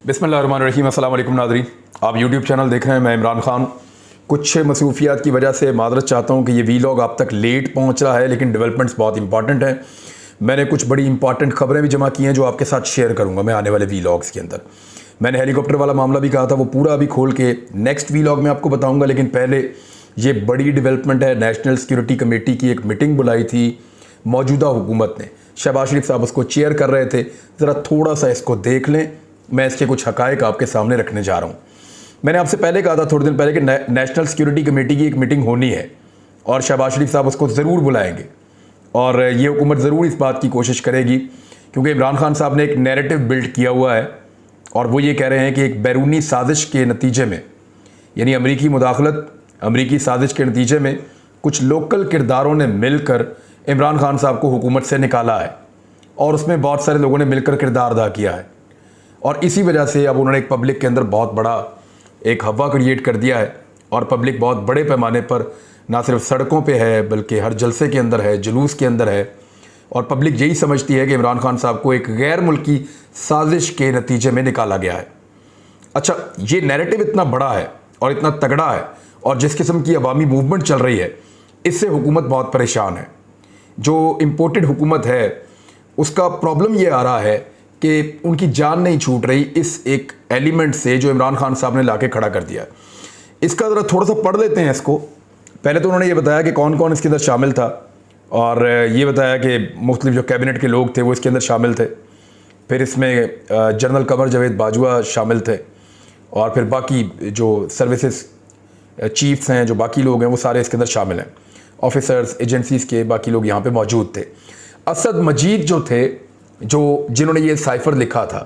बिस्मिल्लाहिर्रहमानिर्रहीम। अस्सलाम वालेकुम नाज़रीन, आप यूट्यूब चैनल देख रहे हैं। मैं इमरान खान। कुछ मसरूफियात की वजह से माज़रत चाहता हूँ कि ये वीलॉग आप तक लेट पहुँच रहा है, लेकिन डेवलपमेंट्स बहुत इंपॉर्टेंट हैं। मैंने कुछ बड़ी इंपॉर्टेंट खबरें भी जमा की हैं जो आपके साथ शेयर करूँगा मैं आने वाले वीलॉग्स के अंदर। मैंने हेलीकॉप्टर वाला मामला भी कहा था, वो पूरा अभी खोल के नेक्स्ट वीलॉग में आपको बताऊँगा। लेकिन पहले ये बड़ी डेवलपमेंट है, नेशनल सिक्योरिटी कमेटी की एक मीटिंग बुलाई थी मौजूदा हुकूमत ने। शहबाज शरीफ साहब उसको चेयर कर रहे थे। ज़रा थोड़ा सा इसको देख लें, मैं इसके कुछ हकायक आपके सामने रखने जा रहा हूँ। मैंने आपसे पहले कहा था थोड़े दिन पहले कि नेशनल सिक्योरिटी कमेटी की एक मीटिंग होनी है और शहबाज शरीफ साहब उसको ज़रूर बुलाएंगे और ये हुकूमत ज़रूर इस बात की कोशिश करेगी, क्योंकि इमरान खान साहब ने एक नैरेटिव बिल्ड किया हुआ है और वो ये कह रहे हैं कि एक बैरूनी साजिश के नतीजे में, यानी अमरीकी मुदाखलत, अमरीकी साजिश के नतीजे में कुछ लोकल किरदारों ने मिलकर इमरान खान साहब को हुकूमत से निकाला है और उसमें बहुत सारे लोगों ने मिलकर किरदार अदा किया है। और इसी वजह से अब उन्होंने एक पब्लिक के अंदर बहुत बड़ा एक हवा क्रिएट कर दिया है और पब्लिक बहुत बड़े पैमाने पर ना सिर्फ सड़कों पे है बल्कि हर जलसे के अंदर है, जुलूस के अंदर है। और पब्लिक यही समझती है कि इमरान खान साहब को एक गैर मुल्की साजिश के नतीजे में निकाला गया है। अच्छा, ये नैरेटिव इतना बड़ा है और इतना तगड़ा है और जिस किस्म की अवामी मूवमेंट चल रही है, इससे हुकूमत बहुत परेशान है। जो इम्पोर्टेड हुकूमत है उसका प्रॉब्लम ये आ रहा है कि उनकी जान नहीं छूट रही इस एक एलिमेंट से जो इमरान खान साहब ने लाके खड़ा कर दिया। इसका ज़रा थोड़ा सा पढ़ लेते हैं इसको। पहले तो उन्होंने ये बताया कि कौन कौन इसके अंदर शामिल था और ये बताया कि मुख्तलिफ जो कैबिनेट के लोग थे वो इसके अंदर शामिल थे। फिर इसमें जनरल कमर जावेद बाजवा शामिल थे और फिर बाकी जो सर्विसेज चीफ्स हैं, जो बाकी लोग हैं, वो सारे इसके अंदर शामिल हैं। ऑफिसर्स, एजेंसीज़ के बाकी लोग यहाँ पे मौजूद थे। असद मजीद जो थे, जो जिन्होंने ये साइफ़र लिखा था,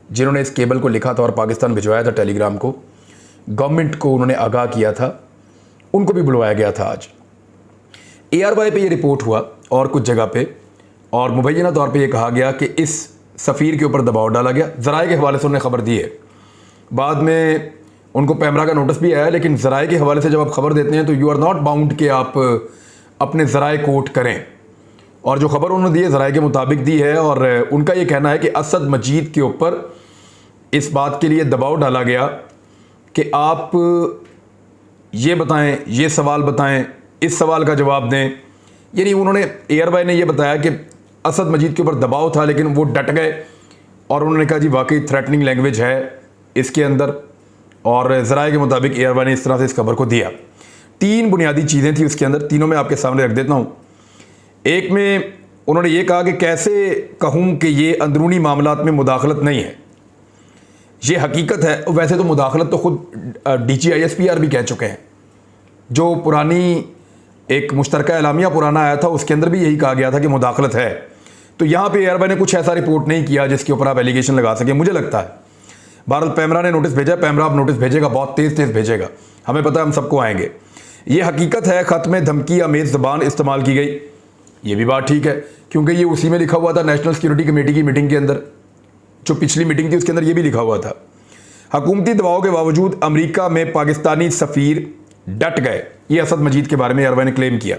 जिन्होंने इस केबल को लिखा था और पाकिस्तान भिजवाया था टेलीग्राम को, गवर्नमेंट को उन्होंने आगाह किया था, उनको भी बुलवाया गया था आज। ARY पे ये रिपोर्ट हुआ और कुछ जगह पे, और मुबैना तौर पे ये कहा गया कि इस सफ़ीर के ऊपर दबाव डाला गया। ज़राए के हवाले से उन्होंने खबर दी है, बाद में उनको पैमरा का नोटिस भी आया, लेकिन ज़राए के हवाले से जब आप खबर देते हैं तो यू आर नॉट बाउंड कि आप अपने ज़राए कोट करें। और जो खबर उन्होंने दी है ज़राए के मुताबिक दी है और उनका ये कहना है कि असद मजीद के ऊपर इस बात के लिए दबाव डाला गया कि आप ये बताएं, ये सवाल बताएं, इस सवाल का जवाब दें। यानी उन्होंने, ARY ने ये बताया कि असद मजीद के ऊपर दबाव था, लेकिन वो डट गए और उन्होंने कहा जी वाकई थ्रेटनिंग लैंग्वेज है इसके अंदर। और ज़राए के मुताबिक ARY ने इस तरह से इस खबर को दिया। 3 बुनियादी चीज़ें थी उसके अंदर, तीनों मैं आपके सामने रख देता हूँ। एक में उन्होंने ये कहा कि कैसे कहूँ कि ये अंदरूनी मामलात में मुदाखलत नहीं है, ये हकीकत है। वैसे तो मुदाखलत तो खुद DG ISPR भी कह चुके हैं। जो पुरानी एक मुश्तरका एलामिया पुराना आया था उसके अंदर भी यही कहा गया था कि मुदाखलत है। तो यहाँ पे ARY ने कुछ ऐसा रिपोर्ट नहीं किया जिसके ऊपर आप एलिगेशन लगा सकें, मुझे लगता है। भारत पैमरा ने नोटिस भेजा, पैमरा अब नोटिस भेजेगा, बहुत तेज़ भेजेगा, हमें पता है, हम सबको आएंगे। ये हकीकत है, ख़त में धमकी आमेज़ ज़बान इस्तेमाल की गई, ये भी बात ठीक है, क्योंकि ये उसी में लिखा हुआ था नेशनल सिक्योरिटी कमेटी की मीटिंग के अंदर। जो पिछली मीटिंग थी उसके अंदर ये भी लिखा हुआ था। हुकूमती दबाव के बावजूद अमेरिका में पाकिस्तानी सफ़ीर डट गए, ये असद मजीद के बारे में ARY ने क्लेम किया।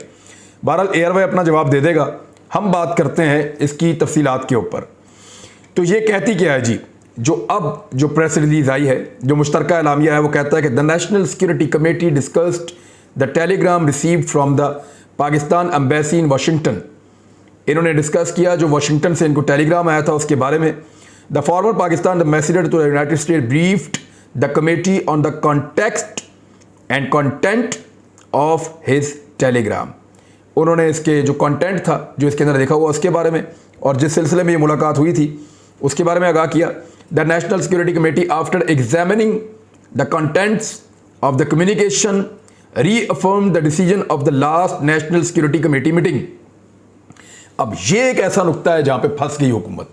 बहरहाल ARY अपना जवाब दे देगा, हम बात करते हैं इसकी तफसीलात के ऊपर। तो ये कहती क्या है जी, जो प्रेस रिलीज आई है, जो मुश्तरका एलामिया है, वो कहता है कि the national security committee discussed the Telegram received from the Pakistan embassy in Washington. इन्होंने डिस्कस किया जो वाशिंगटन से इनको टेलीग्राम आया था उसके बारे में। The former Pakistan ambassador to the United State briefed the committee on the context and content of his telegram. उन्होंने इसके जो कंटेंट था, जो इसके अंदर लिखा हुआ, उसके बारे में और जिस सिलसिले में ये मुलाकात हुई थी उसके बारे में आगाह किया। The national security committee after examining the contents of the communication reaffirmed the decision of the last national security committee meeting। अब ये एक ऐसा नुक्ता है जहां पे फंस गई हुकूमत।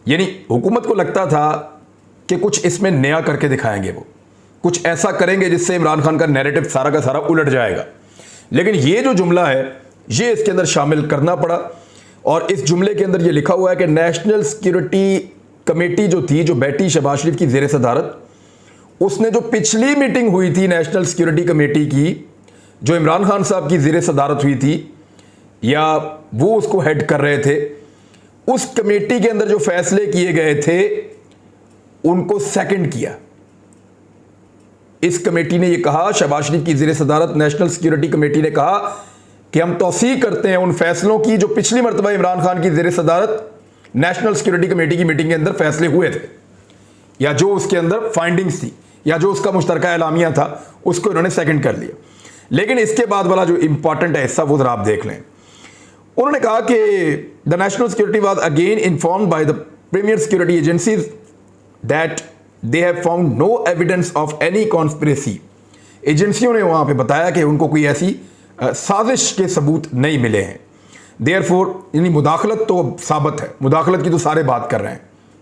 यानी हुकूमत को लगता था कि कुछ इसमें नया करके दिखाएंगे, वो कुछ ऐसा करेंगे जिससे इमरान खान का नैरेटिव सारा का सारा उलट जाएगा। लेकिन ये जो जुमला है ये इसके अंदर शामिल करना पड़ा और इस जुमले के अंदर ये लिखा हुआ है कि नेशनल सिक्योरिटी कमेटी जो थी, जो बैठी शहबाज शरीफ की ज़ेर सदारत, उसने जो पिछली मीटिंग हुई थी नेशनल सिक्योरिटी कमेटी की, जो इमरान खान साहब की ज़ेर सदारत हुई थी या वो उसको हेड कर रहे थे, उस कमेटी के अंदर जो फैसले किए गए थे उनको सेकंड किया। इस कमेटी ने यह कहा, शहबाज शरीफ की ज़ेर सदारत नेशनल सिक्योरिटी कमेटी ने कहा कि हम तौसीक करते हैं उन फैसलों की जो पिछली मरतबा इमरान खान की ज़ेर सदारत नेशनल सिक्योरिटी कमेटी की मीटिंग के अंदर फैसले हुए थे, या जो उसके अंदर फाइंडिंग्स थी, या जो उसका मुश्तरका एलामिया था, उसको इन्होंने सेकंड कर लिया। लेकिन इसके बाद वाला जो इंपॉर्टेंट है हिस्सा वो जरा आप देख लें। उन्होंने कहा कि the national security was again informed by the premier security agencies that they have found no evidence of any conspiracy. एजेंसियों ने वहां पे बताया कि उनको कोई ऐसी साजिश के सबूत नहीं मिले हैं। देयरफॉर यानी मुदाखलत तो साबित है, मुदाखलत की तो सारे बात कर रहे हैं,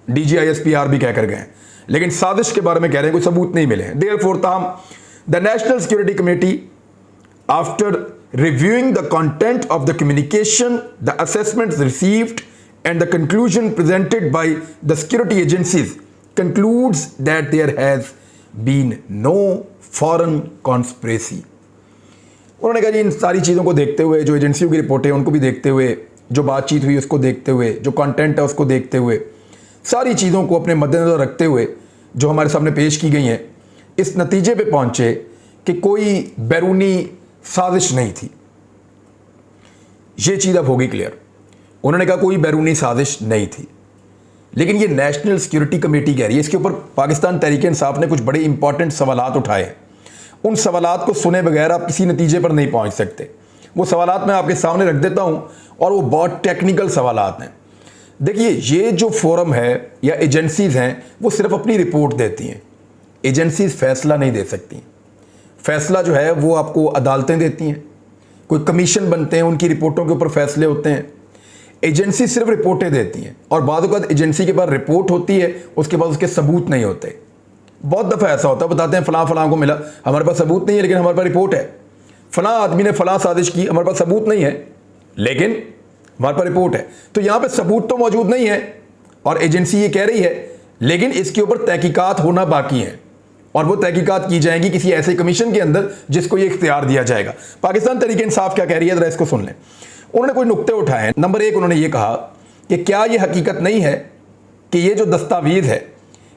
DGISPR भी कहकर गए हैं, लेकिन साजिश के बारे में कह रहे हैं कोई सबूत नहीं मिले हैं। देयरफॉर ताहम the national security committee after reviewing the content of the communication, the assessments received and the conclusion presented by the security agencies concludes that there has been no foreign conspiracy। उन्होंने कहा जी इन सारी चीज़ों को देखते हुए, जो एजेंसियों की रिपोर्टें उनको भी देखते हुए, जो बातचीत हुई उसको देखते हुए, जो कंटेंट है उसको देखते हुए, सारी चीज़ों को अपने मद्देनज़र रखते हुए जो हमारे सामने पेश की गई हैं, इस नतीजे पे पहुंचे कि कोई बैरूनी साजिश नहीं थी। ये चीज़ अब होगी क्लियर। उन्होंने कहा कोई बैरूनी साजिश नहीं थी, लेकिन ये नेशनल सिक्योरिटी कमेटी कह रही है। इसके ऊपर पाकिस्तान तहरीक इंसाफ ने कुछ बड़े इंपॉर्टेंट सवालात उठाए हैं। उन सवालात को सुने बगैर आप किसी नतीजे पर नहीं पहुंच सकते। वो सवालात मैं आपके सामने रख देता हूं और वो बहुत टेक्निकल सवालात हैं। देखिए, ये जो फोरम है या एजेंसीज हैं वो सिर्फ अपनी रिपोर्ट देती हैं। एजेंसीज फैसला नहीं दे सकती। फैसला जो है वो आपको अदालतें देती हैं, कोई कमीशन बनते हैं, उनकी रिपोर्टों के ऊपर फैसले होते हैं। एजेंसी सिर्फ रिपोर्टें देती हैं और बाद वक़्त एजेंसी के पास रिपोर्ट होती है, उसके बाद उसके सबूत नहीं होते। बहुत दफ़ा ऐसा होता है, बताते हैं फ़लाँ फ़लाँ को मिला, हमारे पास सबूत नहीं है लेकिन हमारे पास रिपोर्ट है। फ़लाँ आदमी ने फ़लाँ साजिश की, हमारे पास सबूत नहीं है लेकिन हमारे पास रिपोर्ट है। तो यहाँ पर सबूत तो मौजूद नहीं है और एजेंसी ये कह रही है, लेकिन इसके ऊपर तहकीकात होना बाकी है और वो तहकीकात की जाएंगी किसी ऐसे कमीशन के अंदर जिसको ये इख्तियार दिया जाएगा। पाकिस्तान तहरीक इंसाफ क्या कह रही है, जरा इसको सुन लें। उन्होंने कोई नुक्ते उठाए हैं। नंबर 1, उन्होंने ये कहा कि क्या ये हकीकत नहीं है कि ये जो दस्तावेज़ है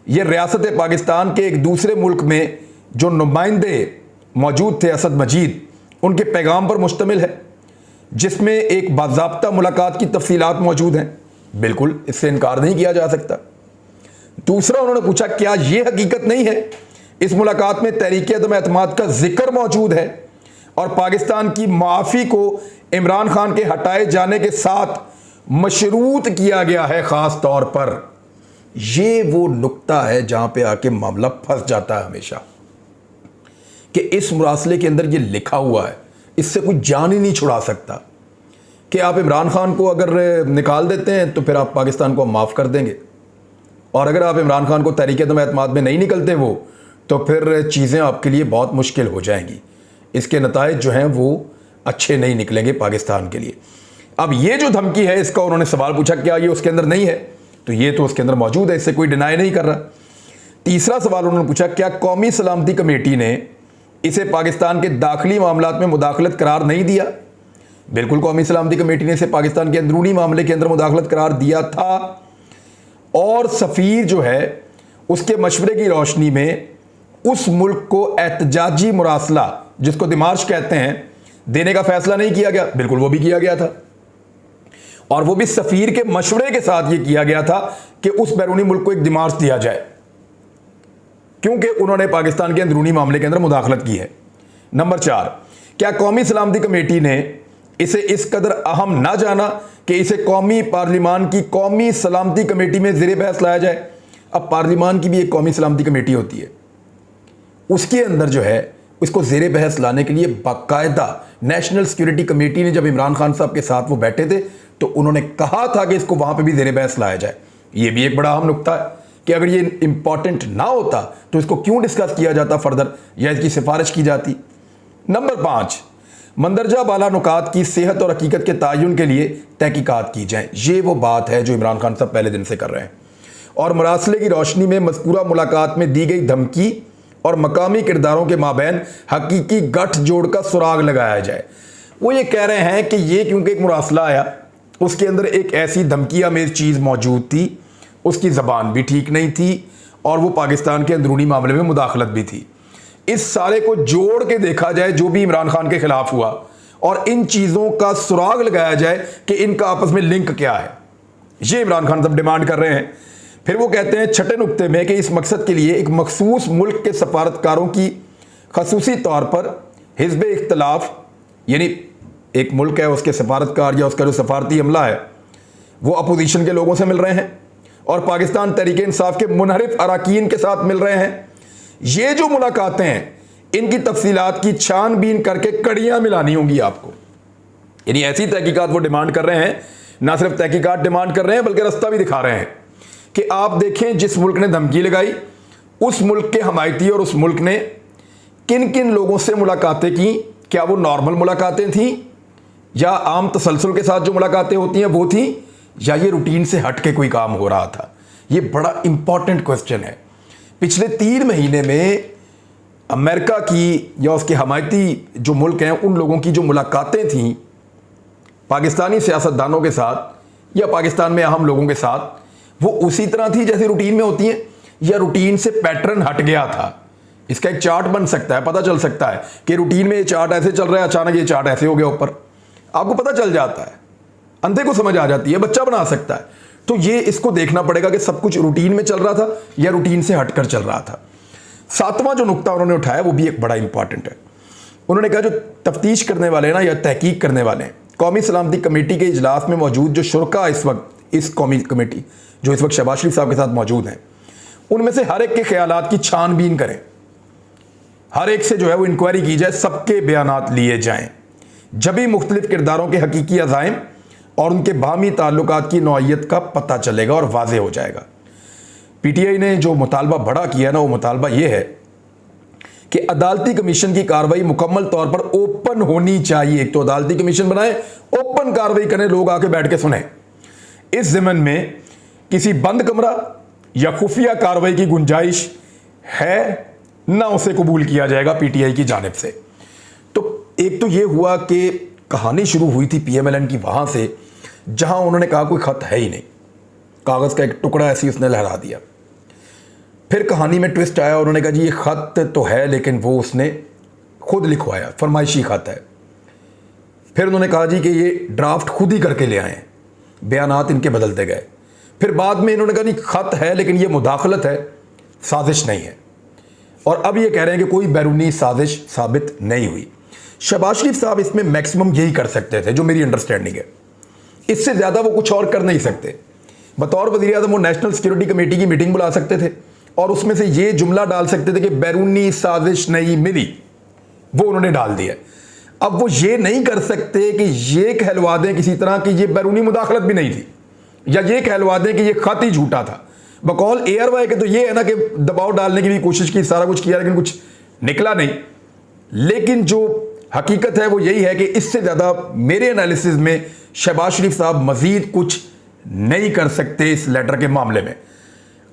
ये रियासत पाकिस्तान के एक दूसरे मुल्क में जो नुमाइंदे मौजूद थे असद मजीद, उनके पैगाम पर मुश्तमिल है, जिसमें एक बाज़ाब्ता मुलाकात की तफसीलात मौजूद हैं। बिल्कुल, इससे इनकार नहीं किया जा सकता। दूसरा, उन्होंने पूछा क्या ये हकीकत नहीं है इस मुलाकात में तहरीक अदम एतमाद का जिक्र मौजूद है और पाकिस्तान की माफ़ी को इमरान खान के हटाए जाने के साथ मशरूत किया गया है। ख़ास तौर पर ये वो नुक्ता है जहां पे आके मामला फंस जाता है हमेशा, कि इस मुरासले के अंदर ये लिखा हुआ है, इससे कोई जान ही नहीं छुड़ा सकता कि आप इमरान खान को अगर निकाल देते हैं तो फिर आप पाकिस्तान को माफ़ कर देंगे, और अगर आप इमरान खान को तहरीक अदम एतमाद में नहीं निकलते वो, तो फिर चीज़ें आपके लिए बहुत मुश्किल हो जाएंगी। इसके नताइज जो हैं वो अच्छे नहीं निकलेंगे पाकिस्तान के लिए। अब ये जो धमकी है, इसका उन्होंने सवाल पूछा क्या ये उसके अंदर नहीं है, तो ये तो उसके अंदर मौजूद है, इससे कोई डिनाई नहीं कर रहा। तीसरा सवाल उन्होंने पूछा क्या कौमी सलामती कमेटी ने इसे पाकिस्तान के दाखिली मामलात में मुदाखलत करार नहीं दिया। बिल्कुल, कौमी सलामती कमेटी ने इसे पाकिस्तान के अंदरूनी मामले के अंदर मुदाखलत करार दिया था, और सफ़ीर जो है उसके मशवरे की रोशनी में उस मुल्क को एहतजाजी मुरासला, जिसको दिमार्श कहते हैं, देने का फैसला नहीं किया गया। बिल्कुल, वो भी किया गया था, और वो भी सफ़ीर के मशवरे के साथ ये किया गया था कि उस बैरूनी मुल्क को एक दिमार्श दिया जाए, क्योंकि उन्होंने पाकिस्तान के अंदरूनी मामले के अंदर मुदाखलत की है। नंबर 4, क्या कौमी सलामती कमेटी ने इसे इस कदर अहम ना जाना कि इसे कौमी पार्लिमान की कौमी सलामती कमेटी में ज़ेर बहस लाया जाए। अब पार्लिमान की भी एक कौमी सलामती कमेटी होती है, उसके अंदर जो है इसको ज़ेर बहस लाने के लिए बाकायदा नेशनल सिक्योरिटी कमेटी ने, जब इमरान खान साहब के साथ वो बैठे थे तो उन्होंने कहा था कि इसको वहाँ पे भी ज़ेर बहस लाया जाए। ये भी एक बड़ा अहम नुक्ता है कि अगर ये इंपॉर्टेंट ना होता तो इसको क्यों डिस्कस किया जाता फर्दर, या इसकी सिफारिश की जाती। नंबर 5, मंदरजा बाला नुकात की सेहत और हकीकत के तयन के लिए तहकीकात की जाए। ये वो बात है जो इमरान खान साहब पहले दिन से कर रहे हैं, और मरासले की रोशनी में मज़कूरा मुलाकात में दी गई धमकी और मकामी किरदारों के माबैन हकीकी गठ जोड़ का सुराग लगाया जाए। वो ये कह रहे हैं कि ये क्योंकि एक मुरासला आया, उसके अंदर एक ऐसी धमकी आमेज चीज़ मौजूद थी, उसकी ज़बान भी ठीक नहीं थी, और वो पाकिस्तान के अंदरूनी मामले में मुदाखलत भी थी। इस सारे को जोड़ के देखा जाए जो भी इमरान खान के खिलाफ हुआ, और इन चीज़ों का सुराग लगाया जाए कि इनका आपस में लिंक क्या है, ये इमरान खान सब डिमांड कर रहे हैं। फिर वो कहते हैं छठे नुक्ते में कि इस मकसद के लिए एक मखसूस मुल्क के सफारतकारों की खसूसी तौर पर हिज़्ब इख्तिलाफ, यानी एक मुल्क है उसके सफारतकार या उसका जो सफारती अमला है वो अपोजिशन के लोगों से मिल रहे हैं और पाकिस्तान तहरीक इंसाफ के मुनहरिफ अरकान के साथ मिल रहे हैं। ये जो मुलाकातें हैं इनकी तफसीलात की छानबीन करके कड़ियाँ मिलानी होंगी आपको। यानी ऐसी तहकीकात वो डिमांड कर रहे हैं, ना सिर्फ तहकीकात डिमांड कर रहे हैं बल्कि रास्ता भी दिखा रहे हैं कि आप देखें जिस मुल्क ने धमकी लगाई उस मुल्क के हमायती और उस मुल्क ने किन किन लोगों से मुलाकातें की, क्या वो नॉर्मल मुलाकातें थी या आम तसलसल के साथ जो मुलाकातें होती हैं वो थी, या ये रूटीन से हट के कोई काम हो रहा था। ये बड़ा इंपॉर्टेंट क्वेश्चन है। पिछले 3 महीने में अमेरिका की या उसके हमायती जो मुल्क हैं उन लोगों की जो मुलाकातें थीं पाकिस्तानी सियासतदानों के साथ या पाकिस्तान में अहम लोगों के साथ, वो उसी तरह थी जैसे रूटीन में होती हैं या रूटीन से पैटर्न हट गया था। इसका एक चार्ट बन सकता है, पता चल सकता है कि रूटीन में ये चार्ट ऐसे चल रहा है, अचानक ये चार्ट ऐसे हो गया ऊपर, आपको पता चल जाता है, अंधे को समझ आ जाती है, बच्चा बना सकता है। तो ये इसको देखना पड़ेगा कि सब कुछ रूटीन में चल रहा था या रूटीन से हटकर चल रहा था। 7वां जो नुक्ता उन्होंने उठाया वो भी एक बड़ा इंपॉर्टेंट है। उन्होंने कहा जो तफ्तीश करने वाले हैं ना या तहकीक करने वाले हैं, कौमी सलामती कमेटी के इजलास में मौजूद जो शुरका इस वक्त इस कौमी कमेटी जो इस वक्त शहबाज शरीफ साहब के साथ मौजूद हैं, उनमें से हर एक के ख्यालात की छानबीन करें, हर एक से जो है वो इंक्वायरी की जाए, सबके बयानात लिए जाएं, जब भी मुख्तलिफ किरदारों के हकीकी अज़ाइम और उनके बाहमी ताल्लुकात की नौइयत का पता चलेगा और वाज़े हो जाएगा। पीटीआई ने जो मुतालबा बड़ा किया ना, वो मुतालबा ये है कि अदालती कमीशन की कार्रवाई मुकम्मल तौर पर ओपन होनी चाहिए। एक तो अदालती कमीशन बनाए, ओपन कार्रवाई करें, लोग आके बैठ के सुने। इस ज़मन में किसी बंद कमरा या खुफिया कार्रवाई की गुंजाइश है ना, उसे कबूल किया जाएगा पीटीआई की जानिब से। तो एक तो ये हुआ कि कहानी शुरू हुई थी पीएमएलएन की वहाँ से, जहाँ उन्होंने कहा कोई ख़त है ही नहीं, कागज़ का एक टुकड़ा ऐसी उसने लहरा दिया। फिर कहानी में ट्विस्ट आया, उन्होंने कहा जी ये ख़त तो है लेकिन वो उसने खुद लिखवाया, फरमाइशी ख़त है। फिर उन्होंने कहा जी कि ये ड्राफ्ट खुद ही करके ले आए, बयानात इनके बदलते गए। फिर बाद में इन्होंने कहा नहीं ख़त है लेकिन ये मुदाखलत है, साजिश नहीं है। और अब ये कह रहे हैं कि कोई बैरूनी साजिश साबित नहीं हुई। शहबाज शरीफ साहब इसमें मैक्सिमम यही कर सकते थे, जो मेरी अंडरस्टैंडिंग है, इससे ज़्यादा वो कुछ और कर नहीं सकते। बतौर वज़ीर आज़म वो नेशनल सिक्योरिटी कमेटी की मीटिंग बुला सकते थे और उसमें से ये जुमला डाल सकते थे कि बैरूनी साजिश नहीं मिली, वो उन्होंने डाल दिया। अब वो ये नहीं कर सकते कि ये कहलवा दें किसी तरह कि ये बैरूनी मुदाखलत भी नहीं थी, या ये कहलवा दें कि ये खत ही झूठा था। बकौल एयरवाई के तो ये है ना कि दबाव डालने की भी कोशिश की, सारा कुछ किया लेकिन कुछ निकला नहीं। लेकिन जो हकीकत है वो यही है कि इससे ज़्यादा मेरे एनालिसिस में शहबाज शरीफ साहब मज़ीद कुछ नहीं कर सकते इस लेटर के मामले में।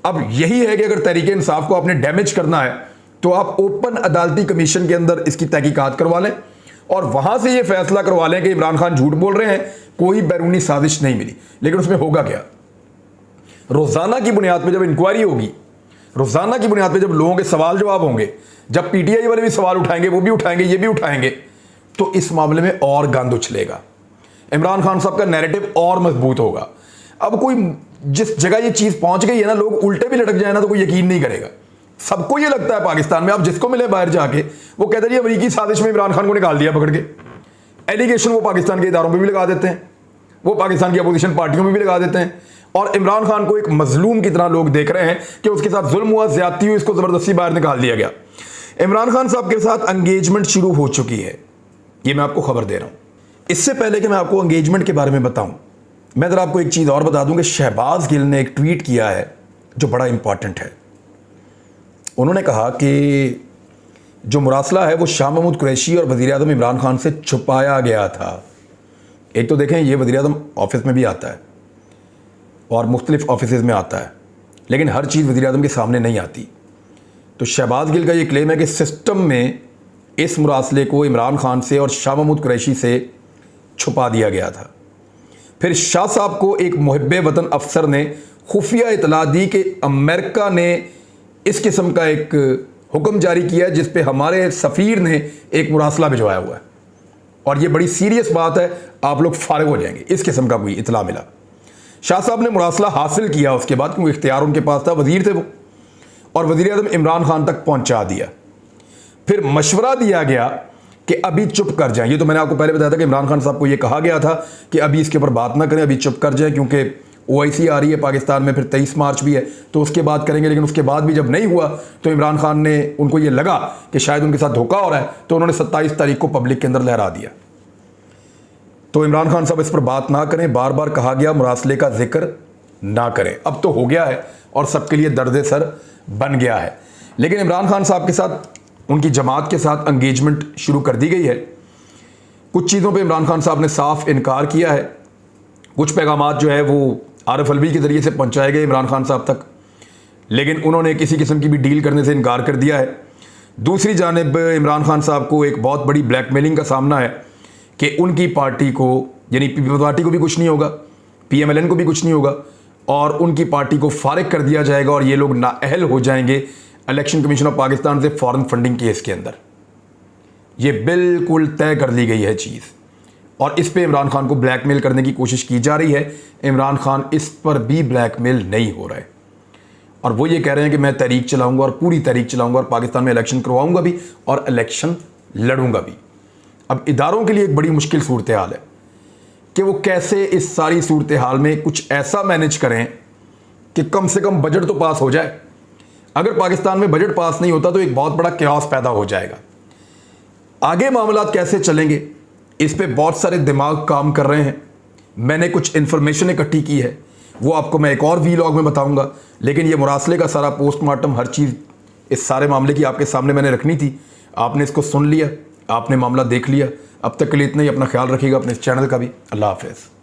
अब यही है कि अगर तहरीक इंसाफ को आपने डैमेज करना है तो आप ओपन अदालती कमीशन के अंदर इसकी तहकीकात करवा लें और वहाँ से ये फैसला करवा लें कि इमरान खान झूठ बोल रहे हैं, कोई बैरूनी साजिश नहीं मिली। लेकिन उसमें होगा क्या? रोज़ाना की बुनियाद पर जब इंक्वायरी होगी, रोज़ाना की बुनियाद पर जब लोगों के सवाल जवाब होंगे, जब पीटीआई वाले भी सवाल उठाएंगे, वो भी उठाएंगे, ये भी उठाएंगे, तो इस मामले में और गंद उछलेगा। इमरान खान साहब का नैरेटिव और मजबूत होगा। अब कोई जिस जगह ये चीज़ पहुंच गई है ना, लोग उल्टे भी लटक जाए ना तो कोई यकीन नहीं करेगा। सबको ये लगता है पाकिस्तान में, आप जिसको मिले बाहर जाके, वो कहते हैं अमेरिकी साजिश में इमरान खान को निकाल दिया पकड़ के। एलिगेशन वो पाकिस्तान के इदारों पर भी लगा देते हैं, वो पाकिस्तान की अपोजिशन पार्टियों में भी लगा देते हैं, और इमरान खान को एक मजलूम की तरह लोग देख रहे हैं कि उसके साथ जुल्म हुआ, ज्यादती हुई, इसको ज़बरदस्ती बाहर निकाल दिया गया। इमरान खान साहब के साथ एंगेजमेंट शुरू हो चुकी है, ये मैं आपको खबर दे रहा हूँ। इससे पहले कि मैं आपको एंगेजमेंट के बारे में बताऊं, मैं ज़रा आपको एक चीज़ और बता दूं कि शहबाज गिल ने एक ट्वीट किया है जो बड़ा इंपॉर्टेंट है। उन्होंने कहा कि जो मुरासला है वो शाह महमूद कुरैशी और वज़ीर आज़म इमरान खान से छुपाया गया था। एक तो देखें, ये वज़ीर आज़म ऑफिस में भी आता है और मुख्तलिफ ऑफिस में आता है, लेकिन हर चीज़ वज़ीर आज़म के सामने नहीं आती। तो शहबाज गिल का ये क्लेम है कि सिस्टम में इस मुरासले को इमरान खान से और शाह महमूद कुरैशी से छुपा दिया गया था। फिर शाह साहब को एक मुहिब्बे वतन अफसर ने खुफिया इतला दी कि अमेरिका ने इस किस्म का एक हुक्म जारी किया है जिस पे हमारे सफ़ीर ने एक मुरासला भिजवाया हुआ है और ये बड़ी सीरियस बात है, आप लोग फारिग हो जाएंगे। इस किस्म का कोई इतला मिला। शाह साहब ने मुरासला हासिल किया उसके बाद, क्योंकि इख्तियार उनके पास था, वजीर थे वो, और वज़ीर आज़म इमरान खान तक पहुंचा दिया। फिर मशवरा दिया गया कि अभी चुप कर जाएं। ये तो मैंने आपको पहले बताया था कि इमरान खान साहब को ये कहा गया था कि अभी इसके ऊपर बात ना करें, अभी चुप कर जाएं, क्योंकि OIC आ रही है पाकिस्तान में, फिर 23 मार्च भी है, तो उसके बाद करेंगे। लेकिन उसके बाद भी जब नहीं हुआ तो इमरान खान ने, उनको ये लगा कि शायद उनके साथ धोखा हो रहा है, तो उन्होंने 27 तारीख को पब्लिक के अंदर लहरा दिया। तो इमरान खान साहब इस पर बात ना करें, बार बार कहा गया मुरासले का जिक्र ना करें। अब तो हो गया है और सबके लिए दर्द सर बन गया है। लेकिन इमरान खान साहब के साथ, उनकी जमात के साथ एंगेजमेंट शुरू कर दी गई है। कुछ चीज़ों पे इमरान खान साहब ने साफ इनकार किया है। कुछ पैगामात जो है वो आरिफ अलवी के ज़रिए से पहुंचाए गए इमरान खान साहब तक, लेकिन उन्होंने किसी किस्म की भी डील करने से इनकार कर दिया है। दूसरी जानिब इमरान खान साहब को एक बहुत बड़ी ब्लैकमेलिंग का सामना है कि उनकी पार्टी को, यानी पीपल्स पार्टी को भी कुछ नहीं होगा, PMLN को भी कुछ नहीं होगा, और उनकी पार्टी को फारिग कर दिया जाएगा और ये लोग नाअहल हो जाएंगे इलेक्शन कमीशन ऑफ पाकिस्तान से फॉरेन फंडिंग केस के अंदर। ये बिल्कुल तय कर ली गई है चीज़, और इस पे इमरान खान को ब्लैकमेल करने की कोशिश की जा रही है। इमरान खान इस पर भी ब्लैकमेल नहीं हो रहा है, और वो ये कह रहे हैं कि मैं तहरीक चलाऊंगा और पूरी तहरीक चलाऊंगा और पाकिस्तान में इलेक्शन करवाऊंगा भी और इलेक्शन लड़ूंगा भी। अब इदारों के लिए एक बड़ी मुश्किल सूरत हाल है कि वो कैसे इस सारी सूरत हाल में कुछ ऐसा मैनेज करें कि कम से कम बजट तो पास हो जाए। अगर पाकिस्तान में बजट पास नहीं होता तो एक बहुत बड़ा क्यास पैदा हो जाएगा। आगे मामलात कैसे चलेंगे, इस पे बहुत सारे दिमाग काम कर रहे हैं। मैंने कुछ इन्फॉर्मेशन इकट्ठी की है, वो आपको मैं एक और वीलॉग में बताऊंगा। लेकिन ये मुरासले का सारा पोस्टमार्टम, हर चीज़ इस सारे मामले की आपके सामने मैंने रखनी थी। आपने इसको सुन लिया, आपने मामला देख लिया। अब तक के लिए इतना ही। अपना ख्याल रखिएगा, अपने इस चैनल का भी। अल्लाह हाफ़िज़।